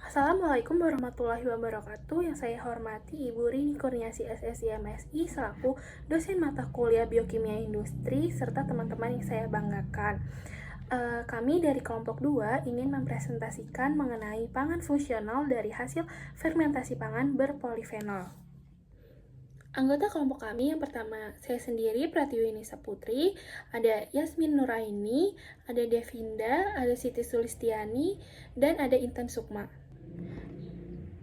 Assalamualaikum warahmatullahi wabarakatuh. Yang saya hormati Ibu Rini Kurniasi SSI MSI selaku dosen mata kuliah Biokimia Industri serta teman-teman yang saya banggakan. Kami dari kelompok 2 ingin mempresentasikan mengenai pangan fungsional dari hasil fermentasi pangan berpolifenol. Anggota kelompok kami yang pertama, saya sendiri Pratiwini Saputri, ada Yasmin Nuraini, ada Devinda, ada Siti Sulistiani, dan ada Intan Sukma.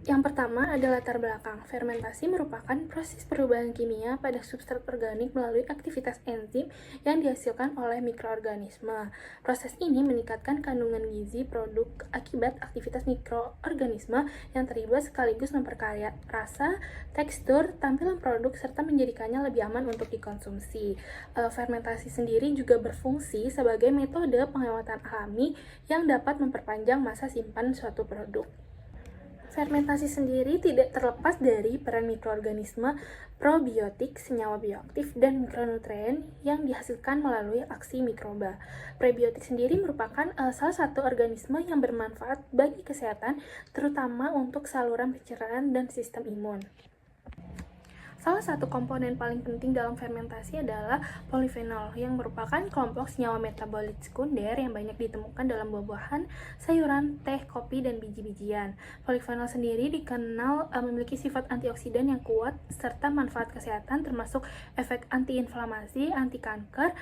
Yang pertama ada latar belakang. Fermentasi merupakan proses perubahan kimia pada substrat organik melalui aktivitas enzim yang dihasilkan oleh mikroorganisme. Proses ini meningkatkan kandungan gizi produk akibat aktivitas mikroorganisme yang terlibat sekaligus memperkaya rasa, tekstur, tampilan produk, serta menjadikannya lebih aman untuk dikonsumsi. Fermentasi sendiri juga berfungsi sebagai metode penghematan alami yang dapat memperpanjang masa simpan suatu produk. Fermentasi sendiri tidak terlepas dari peran mikroorganisme, probiotik, senyawa bioaktif, dan mikronutrien yang dihasilkan melalui aksi mikroba. Prebiotik sendiri merupakan salah satu organisme yang bermanfaat bagi kesehatan, terutama untuk saluran pencernaan dan sistem imun. Salah satu komponen paling penting dalam fermentasi adalah polifenol yang merupakan kelompok senyawa metabolit sekunder yang banyak ditemukan dalam buah-buahan, sayuran, teh, kopi, dan biji-bijian. Polifenol sendiri dikenal memiliki sifat antioksidan yang kuat serta manfaat kesehatan termasuk efek antiinflamasi, anti kanker,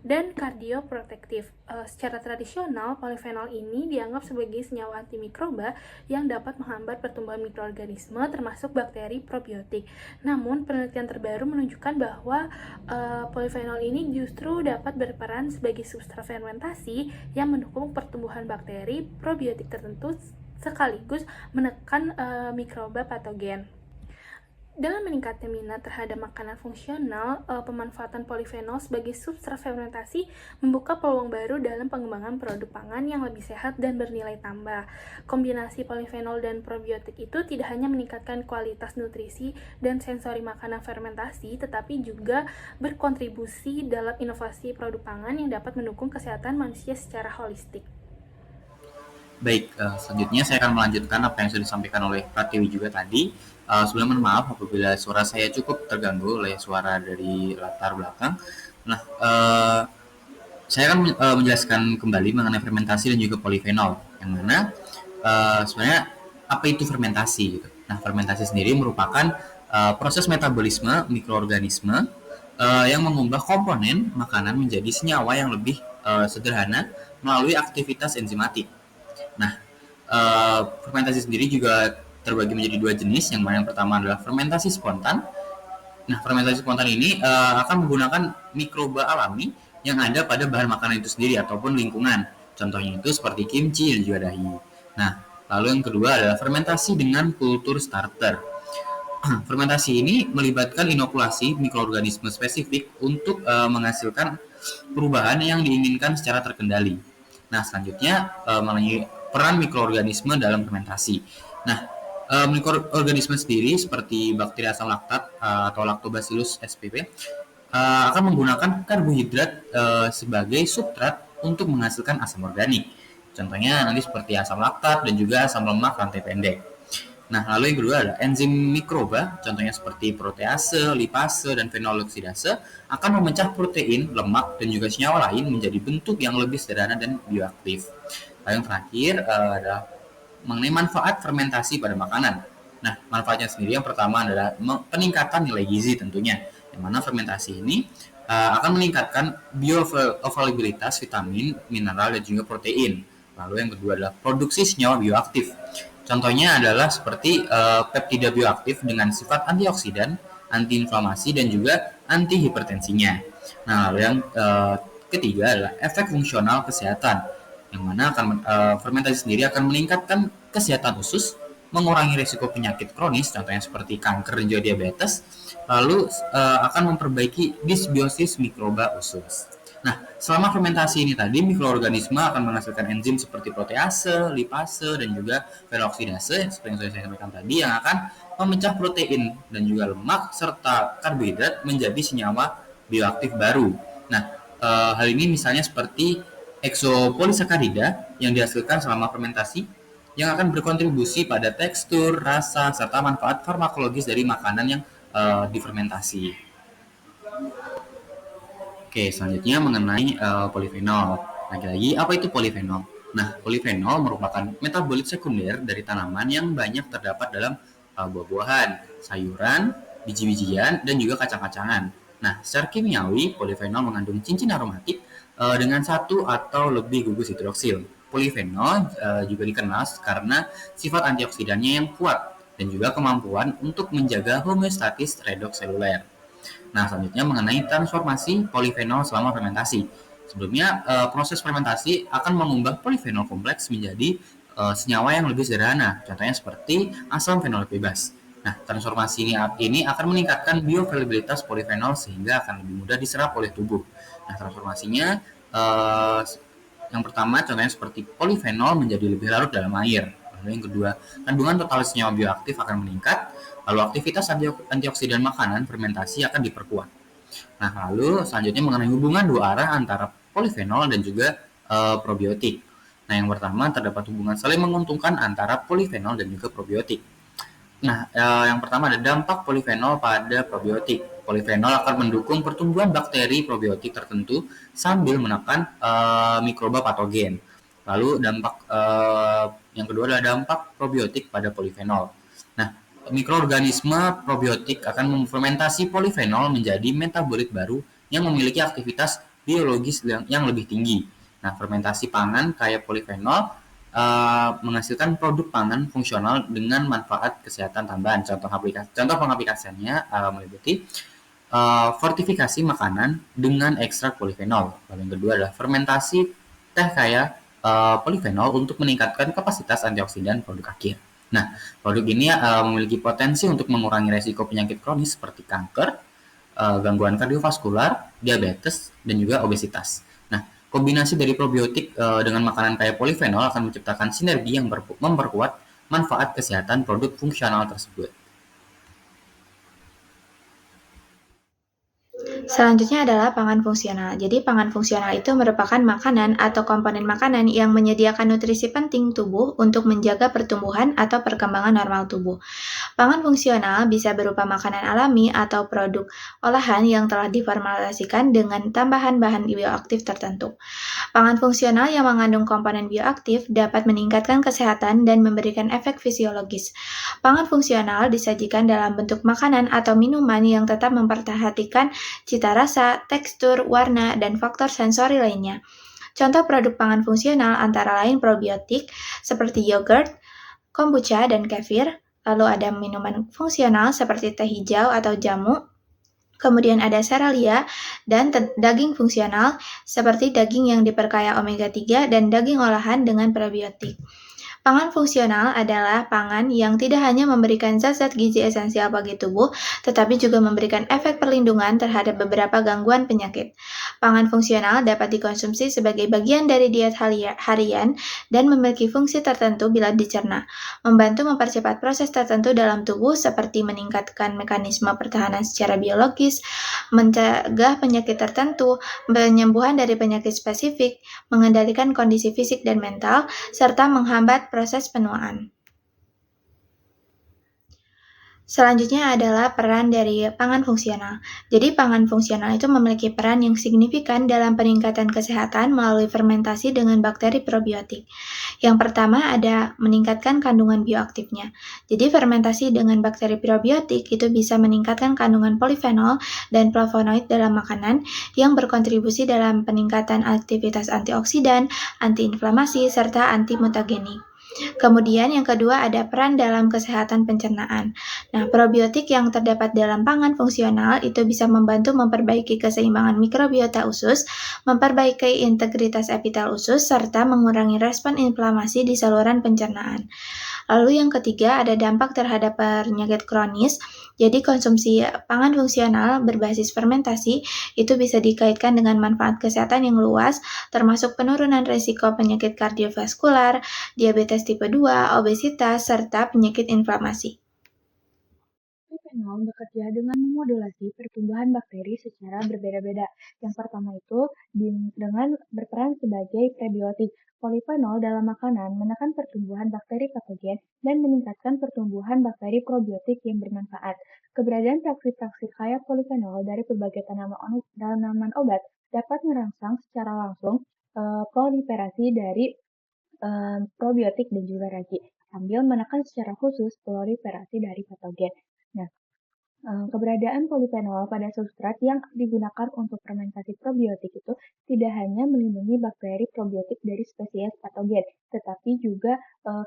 dan kardioprotektif. Secara tradisional, polifenol ini dianggap sebagai senyawa antimikroba yang dapat menghambat pertumbuhan mikroorganisme termasuk bakteri probiotik. Namun, penelitian terbaru menunjukkan bahwa polifenol ini justru dapat berperan sebagai substrat fermentasi yang mendukung pertumbuhan bakteri probiotik tertentu sekaligus menekan mikroba patogen. Dengan meningkatnya minat terhadap makanan fungsional, pemanfaatan polifenol sebagai substrat fermentasi membuka peluang baru dalam pengembangan produk pangan yang lebih sehat dan bernilai tambah. Kombinasi polifenol dan probiotik itu tidak hanya meningkatkan kualitas nutrisi dan sensori makanan fermentasi, tetapi juga berkontribusi dalam inovasi produk pangan yang dapat mendukung kesehatan manusia secara holistik. Baik, selanjutnya saya akan melanjutkan apa yang sudah disampaikan oleh Pratiwi juga tadi. Sebelumnya mohon maaf apabila suara saya cukup terganggu oleh suara dari latar belakang. Nah, saya akan menjelaskan kembali mengenai fermentasi dan juga polifenol, yang mana sebenarnya apa itu fermentasi gitu. Nah, fermentasi sendiri merupakan proses metabolisme mikroorganisme yang mengubah komponen makanan menjadi senyawa yang lebih sederhana melalui aktivitas enzimatik. Nah, fermentasi sendiri juga terbagi menjadi dua jenis. Yang mana yang pertama adalah fermentasi spontan. Nah, fermentasi spontan ini akan menggunakan mikroba alami yang ada pada bahan makanan itu sendiri ataupun lingkungan. Contohnya itu seperti kimchi dan juga dahi. Nah, lalu yang kedua adalah fermentasi dengan kultur starter. Fermentasi ini melibatkan inokulasi mikroorganisme spesifik untuk menghasilkan perubahan yang diinginkan secara terkendali. Nah, selanjutnya mengenai peran mikroorganisme dalam fermentasi. Nah, mikroorganisme sendiri seperti bakteri asam laktat atau Lactobacillus spp akan menggunakan karbohidrat sebagai substrat untuk menghasilkan asam organik. Contohnya nanti seperti asam laktat dan juga asam lemak rantai pendek. Nah, lalu yang kedua adalah enzim mikroba, contohnya seperti protease, lipase, dan fenol oksidase, akan memecah protein, lemak, dan juga senyawa lain menjadi bentuk yang lebih sederhana dan bioaktif. Lalu yang terakhir adalah mengenai manfaat fermentasi pada makanan. Nah, manfaatnya sendiri yang pertama adalah peningkatan nilai gizi tentunya, yang mana fermentasi ini akan meningkatkan bioavailabilitas vitamin, mineral, dan juga protein. Lalu yang kedua adalah produksi senyawa bioaktif. Contohnya adalah seperti peptida bioaktif dengan sifat antioksidan, antiinflamasi, dan juga antihipertensinya. Nah, lalu yang ketiga adalah efek fungsional kesehatan, yang mana fermentasi sendiri akan meningkatkan kesehatan usus, mengurangi risiko penyakit kronis, contohnya seperti kanker dan juga diabetes, lalu akan memperbaiki disbiosis mikroba usus. Nah, selama fermentasi ini tadi, mikroorganisme akan menghasilkan enzim seperti protease, lipase, dan juga peroksidase, seperti yang saya sampaikan tadi, yang akan memecah protein dan juga lemak serta karbohidrat menjadi senyawa bioaktif baru. Nah, hal ini misalnya seperti eksopolisakarida yang dihasilkan selama fermentasi, yang akan berkontribusi pada tekstur, rasa, serta manfaat farmakologis dari makanan yang difermentasi. Oke, selanjutnya mengenai polifenol. Lagi-lagi, apa itu polifenol? Nah, polifenol merupakan metabolit sekunder dari tanaman yang banyak terdapat dalam buah-buahan, sayuran, biji-bijian, dan juga kacang-kacangan. Nah, secara kimiawi, polifenol mengandung cincin aromatik dengan satu atau lebih gugus hidroksil. Polifenol juga dikenal karena sifat antioksidannya yang kuat dan juga kemampuan untuk menjaga homeostatis redoks seluler. Nah, selanjutnya mengenai transformasi polifenol selama fermentasi. Sebelumnya, proses fermentasi akan mengubah polifenol kompleks menjadi senyawa yang lebih sederhana, contohnya seperti asam fenolik bebas. Nah, transformasi ini akan meningkatkan bioavailabilitas polifenol sehingga akan lebih mudah diserap oleh tubuh. Nah, transformasinya eh, yang pertama contohnya seperti polifenol menjadi lebih larut dalam air. Lalu yang kedua, kandungan total senyawa bioaktif akan meningkat. Lalu aktivitas antioksidan makanan fermentasi akan diperkuat. Nah, lalu selanjutnya mengenai hubungan dua arah antara polifenol dan juga probiotik. Nah, yang pertama terdapat hubungan saling menguntungkan antara polifenol dan juga probiotik. Nah, yang pertama ada dampak polifenol pada probiotik. Polifenol akan mendukung pertumbuhan bakteri probiotik tertentu sambil menekan mikroba patogen. Lalu dampak yang kedua adalah dampak probiotik pada polifenol. Nah, mikroorganisme probiotik akan memfermentasi polifenol menjadi metabolit baru yang memiliki aktivitas biologis yang lebih tinggi. Nah, fermentasi pangan kaya polifenol menghasilkan produk pangan fungsional dengan manfaat kesehatan tambahan. Contoh pengaplikasiannya meliputi fortifikasi makanan dengan ekstrak polifenol. Lalu yang kedua adalah fermentasi teh kaya polifenol untuk meningkatkan kapasitas antioksidan produk akhir. Nah, produk ini memiliki potensi untuk mengurangi resiko penyakit kronis seperti kanker, gangguan kardiovaskular, diabetes, dan juga obesitas. Nah, kombinasi dari probiotik dengan makanan kaya polifenol akan menciptakan sinergi yang memperkuat manfaat kesehatan produk fungsional tersebut. Selanjutnya adalah pangan fungsional. Jadi pangan fungsional itu merupakan makanan atau komponen makanan yang menyediakan nutrisi penting tubuh untuk menjaga pertumbuhan atau perkembangan normal tubuh. Pangan fungsional bisa berupa makanan alami atau produk olahan yang telah diformulasikan dengan tambahan bahan bioaktif tertentu. Pangan fungsional yang mengandung komponen bioaktif dapat meningkatkan kesehatan dan memberikan efek fisiologis. Pangan fungsional disajikan dalam bentuk makanan atau minuman yang tetap memperhatikan cita rasa, tekstur, warna, dan faktor sensori lainnya. Contoh produk pangan fungsional antara lain probiotik seperti yogurt, kombucha, dan kefir. Lalu ada minuman fungsional seperti teh hijau atau jamu. Kemudian ada serealia dan daging fungsional seperti daging yang diperkaya omega 3 dan daging olahan dengan probiotik. Pangan fungsional adalah pangan yang tidak hanya memberikan zat-zat gizi esensial bagi tubuh, tetapi juga memberikan efek perlindungan terhadap beberapa gangguan penyakit. Pangan fungsional dapat dikonsumsi sebagai bagian dari diet harian dan memiliki fungsi tertentu bila dicerna, membantu mempercepat proses tertentu dalam tubuh seperti meningkatkan mekanisme pertahanan secara biologis, mencegah penyakit tertentu, penyembuhan dari penyakit spesifik, mengendalikan kondisi fisik dan mental, serta menghambat proses penuaan. Selanjutnya adalah peran dari pangan fungsional. Jadi pangan fungsional itu memiliki peran yang signifikan dalam peningkatan kesehatan melalui fermentasi dengan bakteri probiotik. Yang pertama ada meningkatkan kandungan bioaktifnya. Jadi fermentasi dengan bakteri probiotik itu bisa meningkatkan kandungan polifenol dan flavonoid dalam makanan yang berkontribusi dalam peningkatan aktivitas antioksidan, antiinflamasi, serta antimutagenik. Kemudian yang kedua ada peran dalam kesehatan pencernaan. Nah, probiotik yang terdapat dalam pangan fungsional itu bisa membantu memperbaiki keseimbangan mikrobiota usus, memperbaiki integritas epitel usus, serta mengurangi respon inflamasi di saluran pencernaan. Lalu yang ketiga ada dampak terhadap penyakit kronis. Jadi konsumsi pangan fungsional berbasis fermentasi itu bisa dikaitkan dengan manfaat kesehatan yang luas, termasuk penurunan risiko penyakit kardiovaskular, diabetes tipe 2, obesitas, serta penyakit inflamasi. Polyphenol bekerja dengan memodulasi pertumbuhan bakteri secara berbeda-beda. Yang pertama itu dengan berperan sebagai prebiotik. Polyphenol dalam makanan menekan pertumbuhan bakteri patogen dan meningkatkan pertumbuhan bakteri probiotik yang bermanfaat. Keberadaan fraksi-fraksi kaya polyphenol dari berbagai tanaman obat dapat merangsang secara langsung proliferasi dari probiotik dan juga ragi, sambil menekan secara khusus proliferasi dari patogen. Nah, keberadaan polyphenol pada substrat yang digunakan untuk fermentasi probiotik itu tidak hanya melindungi bakteri probiotik dari spesies patogen, tetapi juga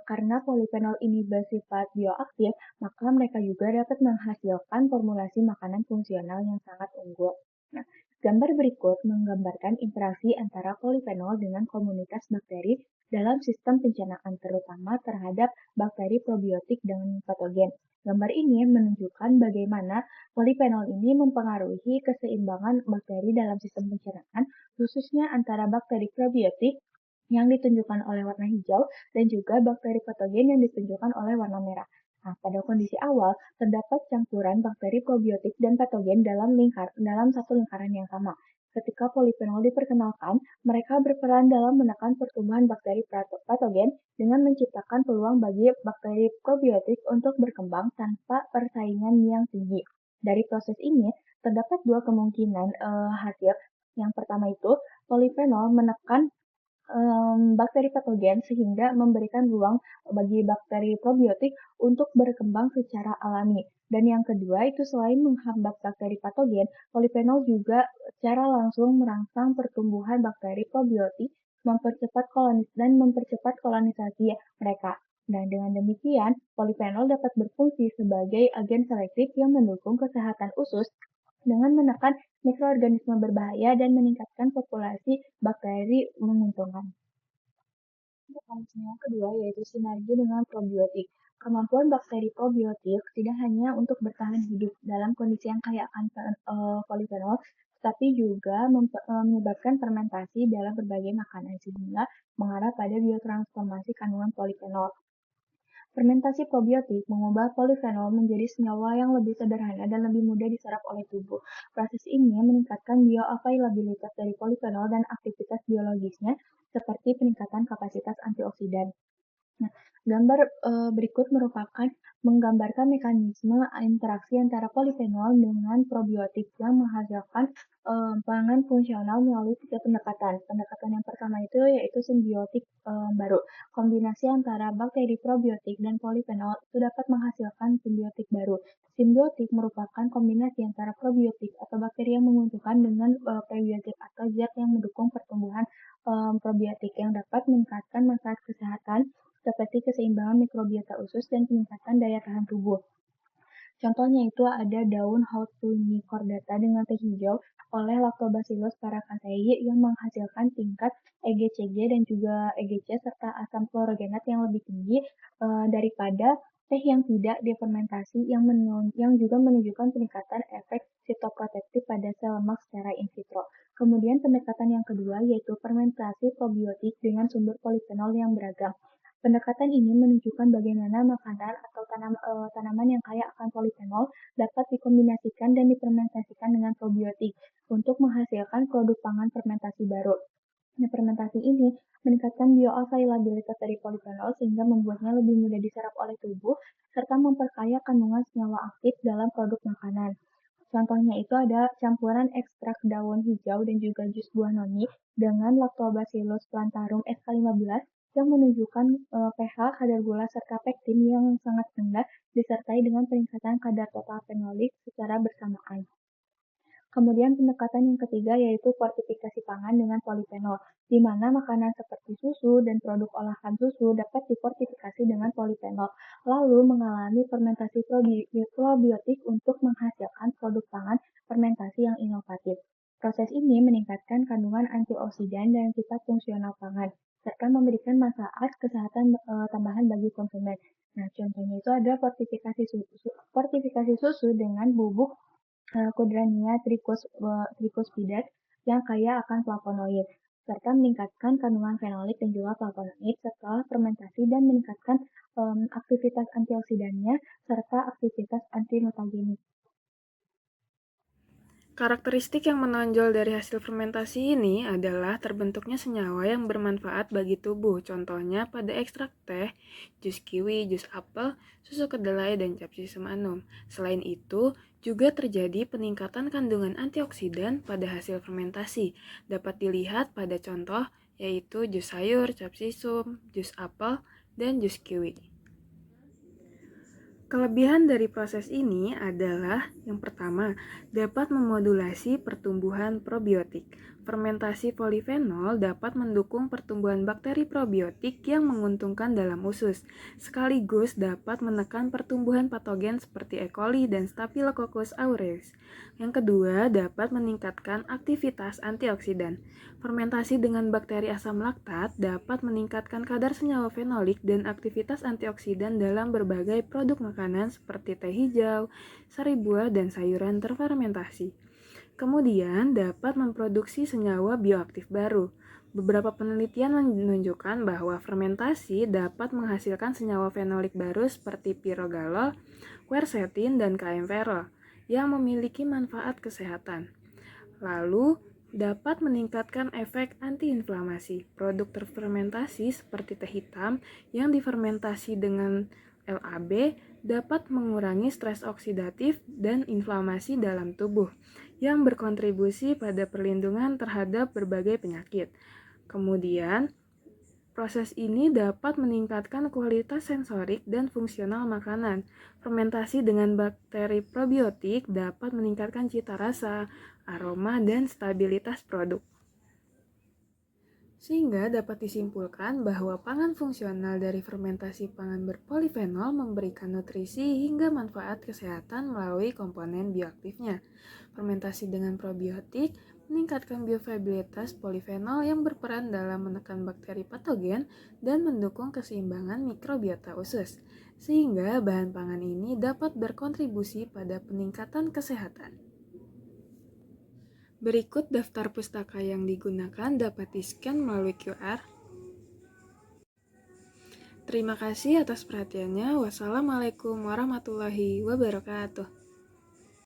karena polyphenol ini bersifat bioaktif, maka mereka juga dapat menghasilkan formulasi makanan fungsional yang sangat unggul. Nah, gambar berikut menggambarkan interaksi antara polyphenol dengan komunitas bakteri dalam sistem pencernaan, terutama terhadap bakteri probiotik dan patogen. Gambar ini menunjukkan bagaimana polyphenol ini mempengaruhi keseimbangan bakteri dalam sistem pencernaan, khususnya antara bakteri probiotik yang ditunjukkan oleh warna hijau dan juga bakteri patogen yang ditunjukkan oleh warna merah. Nah, pada kondisi awal, terdapat campuran bakteri probiotik dan patogen dalam satu lingkaran yang sama. Ketika polyphenol diperkenalkan, mereka berperan dalam menekan pertumbuhan bakteri patogen dengan menciptakan peluang bagi bakteri probiotik untuk berkembang tanpa persaingan yang tinggi. Dari proses ini, terdapat dua kemungkinan hasil. Yang pertama itu, polyphenol menekan bakteri patogen sehingga memberikan ruang bagi bakteri probiotik untuk berkembang secara alami. Dan yang kedua itu selain menghambat bakteri patogen, polyphenol juga secara langsung merangsang pertumbuhan bakteri probiotik, mempercepat kolonisasi mereka. Nah, dengan demikian, polyphenol dapat berfungsi sebagai agen selektif yang mendukung kesehatan usus dengan menekan mikroorganisme berbahaya dan meningkatkan populasi bakteri menguntungkan. Mekanisme yang kedua yaitu sinergi dengan probiotik. Kemampuan bakteri probiotik tidak hanya untuk bertahan hidup dalam kondisi yang kaya akan polyphenol, tetapi juga menyebabkan fermentasi dalam berbagai makanan sehingga mengarah pada biotransformasi kandungan polyphenol. Fermentasi probiotik mengubah polyphenol menjadi senyawa yang lebih sederhana dan lebih mudah diserap oleh tubuh. Proses ini meningkatkan bioavailabilitas dari polyphenol dan aktivitas biologisnya, seperti peningkatan kapasitas antioksidan. Nah, gambar berikut merupakan menggambarkan mekanisme interaksi antara polyphenol dengan probiotik yang menghasilkan pangan fungsional melalui tiga pendekatan. Pendekatan yang pertama itu yaitu simbiotik baru. Kombinasi antara bakteri probiotik dan polyphenol itu dapat menghasilkan simbiotik baru. Simbiotik merupakan kombinasi antara probiotik atau bakteri yang menguntungkan dengan prebiotik atau zat yang mendukung pertumbuhan probiotik yang dapat meningkatkan manfaat kesehatan seperti keseimbangan mikrobiota usus dan peningkatan daya tahan tubuh. Contohnya itu ada daun Hawthornia cordata dengan teh hijau oleh Lactobacillus paracasei yang menghasilkan tingkat EGCG dan juga EGC serta asam klorogenat yang lebih tinggi daripada teh yang tidak difermentasi yang juga menunjukkan peningkatan efek sitoprotektif pada sel lemak secara in vitro. Kemudian pendekatan yang kedua yaitu fermentasi probiotik dengan sumber polyphenol yang beragam. Pendekatan ini menunjukkan bagaimana makanan atau tanaman yang kaya akan polyphenol dapat dikombinasikan dan difermentasikan dengan probiotik untuk menghasilkan produk pangan fermentasi baru. Nah, fermentasi ini meningkatkan bioavailabilitas dari polyphenol sehingga membuatnya lebih mudah diserap oleh tubuh serta memperkaya kandungan senyawa aktif dalam produk makanan. Contohnya itu ada campuran ekstrak daun hijau dan juga jus buah noni dengan Lactobacillus plantarum SK15 yang menunjukkan pH, kadar gula, serta pektin yang sangat rendah disertai dengan peningkatan kadar total fenolik secara bersamaan. Kemudian pendekatan yang ketiga yaitu fortifikasi pangan dengan polyphenol, di mana makanan seperti susu dan produk olahan susu dapat difortifikasi dengan polyphenol, lalu mengalami fermentasi probiotik untuk menghasilkan produk pangan fermentasi yang inovatif. Proses ini meningkatkan kandungan antioksidan dan sifat fungsional pangan, serta memberikan manfaat kesehatan tambahan bagi konsumen. Nah, contohnya itu ada fortifikasi susu dengan bubuk Cudrania tricuspidans yang kaya akan flavonoid. serta meningkatkan kandungan fenolik dan juga flavonoid setelah fermentasi dan meningkatkan aktivitas antioksidannya serta aktivitas antimutagenik. Karakteristik yang menonjol dari hasil fermentasi ini adalah terbentuknya senyawa yang bermanfaat bagi tubuh. Contohnya pada ekstrak teh, jus kiwi, jus apel, susu kedelai, dan capsicum anum. Selain itu, juga terjadi peningkatan kandungan antioksidan pada hasil fermentasi. Dapat dilihat pada contoh yaitu jus sayur, capsicum, jus apel, dan jus kiwi. Kelebihan dari proses ini adalah yang pertama, dapat memodulasi pertumbuhan probiotik. Fermentasi polifenol dapat mendukung pertumbuhan bakteri probiotik yang menguntungkan dalam usus, sekaligus dapat menekan pertumbuhan patogen seperti E. coli dan Staphylococcus aureus. Yang kedua, dapat meningkatkan aktivitas antioksidan. Fermentasi dengan bakteri asam laktat dapat meningkatkan kadar senyawa fenolik dan aktivitas antioksidan dalam berbagai produk makanan seperti teh hijau, sari buah, dan sayuran terfermentasi. Kemudian dapat memproduksi senyawa bioaktif baru. Beberapa penelitian menunjukkan bahwa fermentasi dapat menghasilkan senyawa fenolik baru seperti pirogalol, quercetin, dan kaempferol yang memiliki manfaat kesehatan. Lalu, dapat meningkatkan efek antiinflamasi. Produk terfermentasi seperti teh hitam yang difermentasi dengan LAB dapat mengurangi stres oksidatif dan inflamasi dalam tubuh yang berkontribusi pada perlindungan terhadap berbagai penyakit. Kemudian, proses ini dapat meningkatkan kualitas sensorik dan fungsional makanan. Fermentasi dengan bakteri probiotik dapat meningkatkan cita rasa, aroma, dan stabilitas produk. Sehingga dapat disimpulkan bahwa pangan fungsional dari fermentasi pangan berpolifenol memberikan nutrisi hingga manfaat kesehatan melalui komponen bioaktifnya. Fermentasi dengan probiotik meningkatkan bioavailabilitas polifenol yang berperan dalam menekan bakteri patogen dan mendukung keseimbangan mikrobiota usus, sehingga bahan pangan ini dapat berkontribusi pada peningkatan kesehatan. Berikut daftar pustaka yang digunakan dapat di-scan melalui QR. Terima kasih atas perhatiannya. Wassalamualaikum warahmatullahi wabarakatuh.